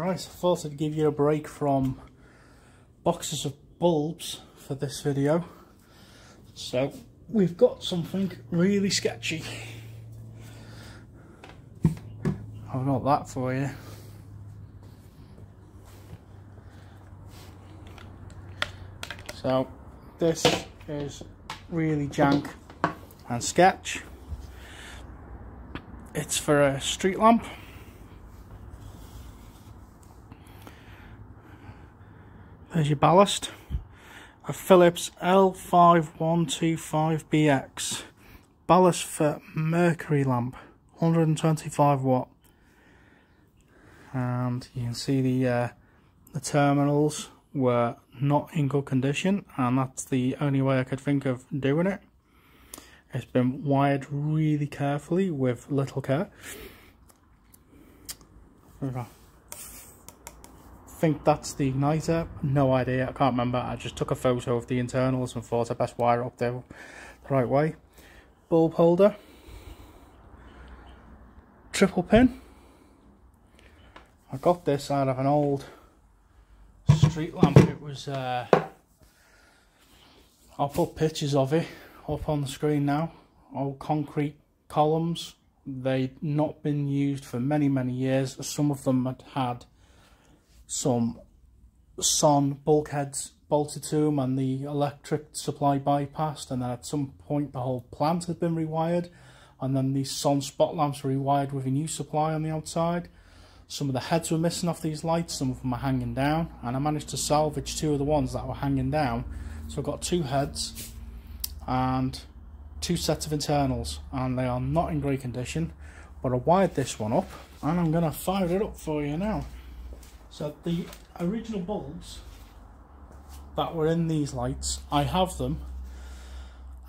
Right, I thought I'd give you a break from boxes of bulbs for this video. So we've got something really sketchy. I've got that for you. So this is really jank and sketch. It's for a street lamp. There's your ballast. A Philips L5125BX. Ballast for Mercury lamp, 125 watt. And you can see the terminals were not in good condition, and that's the only way I could think of doing it. It's been wired really carefully with little care. I think that's the igniter, no idea, I can't remember. I just took a photo of the internals and thought I'd best wire up there the right way. Bulb holder, triple pin. I got this out of an old street lamp. It was I'll put pictures of it up on the screen now. Old concrete columns. They'd not been used for many years. Some of them had some SON bulkheads bolted to them and the electric supply bypassed, and then at some point the whole plant had been rewired, and then these SON spot lamps were rewired with a new supply on the outside. Some of the heads were missing off these lights, some of them are hanging down, and I managed to salvage two of the ones that were hanging down. So I've got two heads and two sets of internals, and they are not in great condition, but I wired this one up and I'm going to fire it up for you now. So the original bulbs that were in these lights, I have them,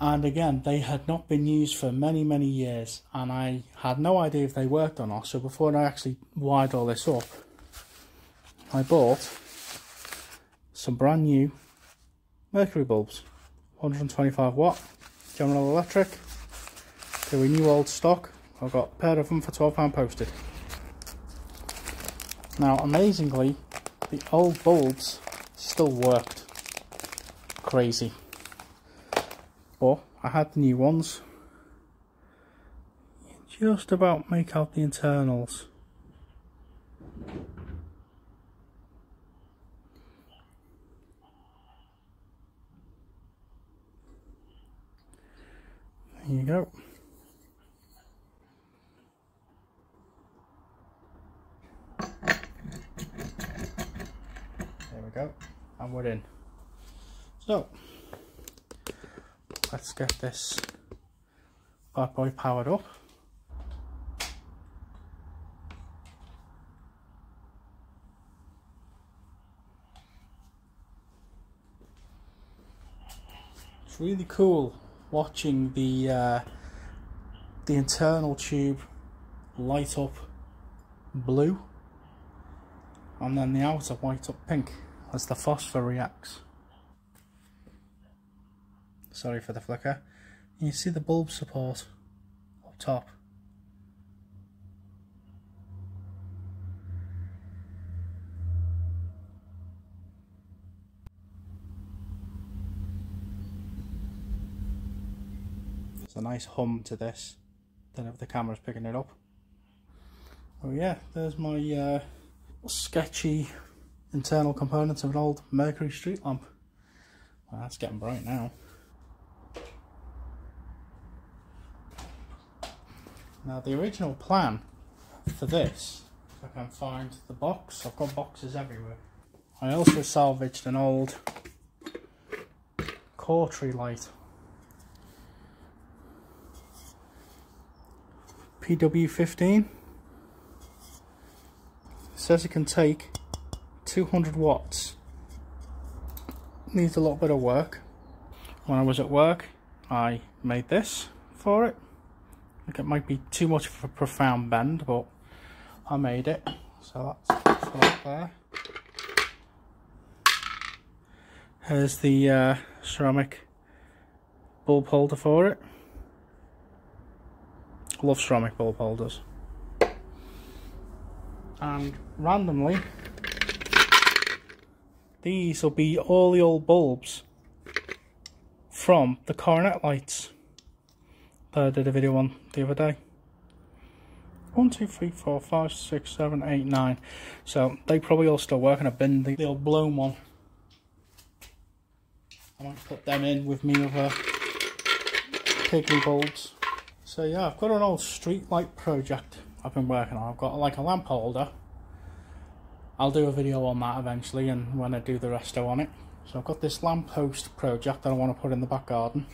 and again they had not been used for many years, and I had no idea if they worked or not. So before I actually wired all this up, I bought some brand new Mercury bulbs, 125 watt, General Electric. They were new old stock. I got a pair of them for £12 posted. Now amazingly, the old bulbs still worked. Crazy. But I had the new ones. You just about make out the internals. There you go. There we go, and we're in. So let's get this bad boy powered up. It's really cool watching the internal tube light up blue, and then the outer white up pink as the phosphor reacts. Sorry for the flicker. You see the bulb support up top. There's a nice hum to this. Don't know if the camera's picking it up. Oh yeah, there's my sketchy internal components of an old Mercury street lamp. Well, that's getting bright now. Now the original plan for this, if I can find the box, I've got boxes everywhere. I also salvaged an old Coughtrie light. PW15. Says it can take 200 watts. Needs a little bit of work. When I was at work, I made this for it. I think it might be too much of a profound bend, but I made it. So that's that there. Here's the ceramic bulb holder for it. Love ceramic bulb holders. And randomly, These will be all the old bulbs from the Coronet lights that I did a video on the other day. 1, 2, 3, 4, 5, 6, 7, 8, 9. So they probably all still work, and I've been the old blown one. I might put them in with me other piggly bulbs. So yeah, I've got an old Streetlight project I've been working on. I've got like a lamp holder. I'll do a video on that eventually, and when I do the resto on it. So I've got this lamp post project that I want to put in the back garden.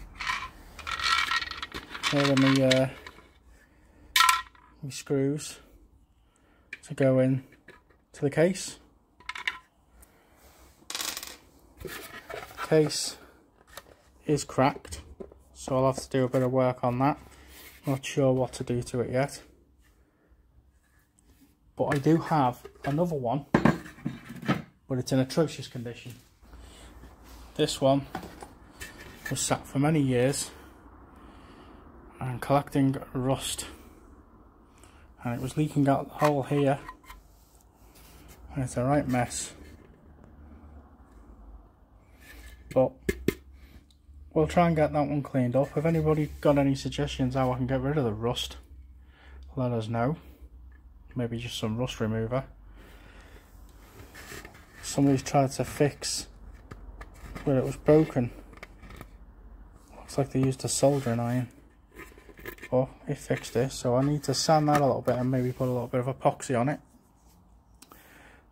Here are my screws to go in to the case. Case is cracked, so I'll have to do a bit of work on that. Not sure what to do to it yet, but I do have another one, but it's in atrocious condition. This one was sat for many years and collecting rust, and it was leaking out the hole here, and it's a right mess. But we'll try and get that one cleaned up. If anybody got any suggestions how I can get rid of the rust, let us know. Maybe just some rust remover. Somebody's tried to fix where it was broken. Looks like they used a soldering iron. But it fixed it, so I need to sand that a little bit and maybe put a little bit of epoxy on it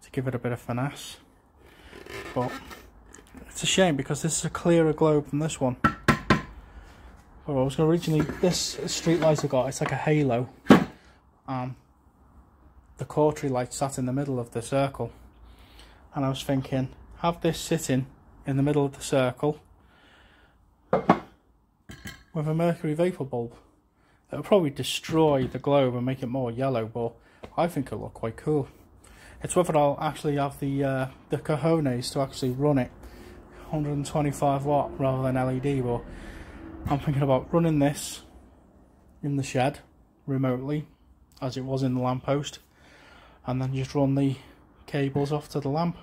to give it a bit of finesse. But it's a shame because this is a clearer globe than this one. Well, I was originally, this street light I got, it's like a halo. The Coughtrie light sat in the middle of the circle, and I was thinking, have this sitting in the middle of the circle with a mercury vapor bulb. It would probably destroy the globe and make it more yellow, but I think it'll look quite cool. It's whether I'll actually have the cojones to actually run it 125 watt rather than LED, but I'm thinking about running this in the shed remotely as it was in the lamppost, and then just run the cables off to the lamp.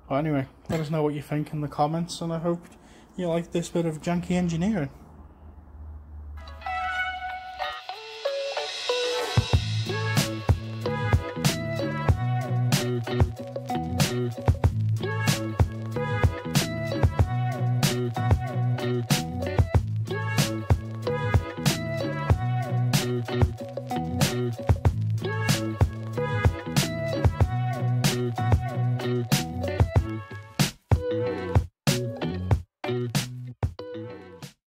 But anyway, let us know what you think in the comments, and I hope you like this bit of janky engineering.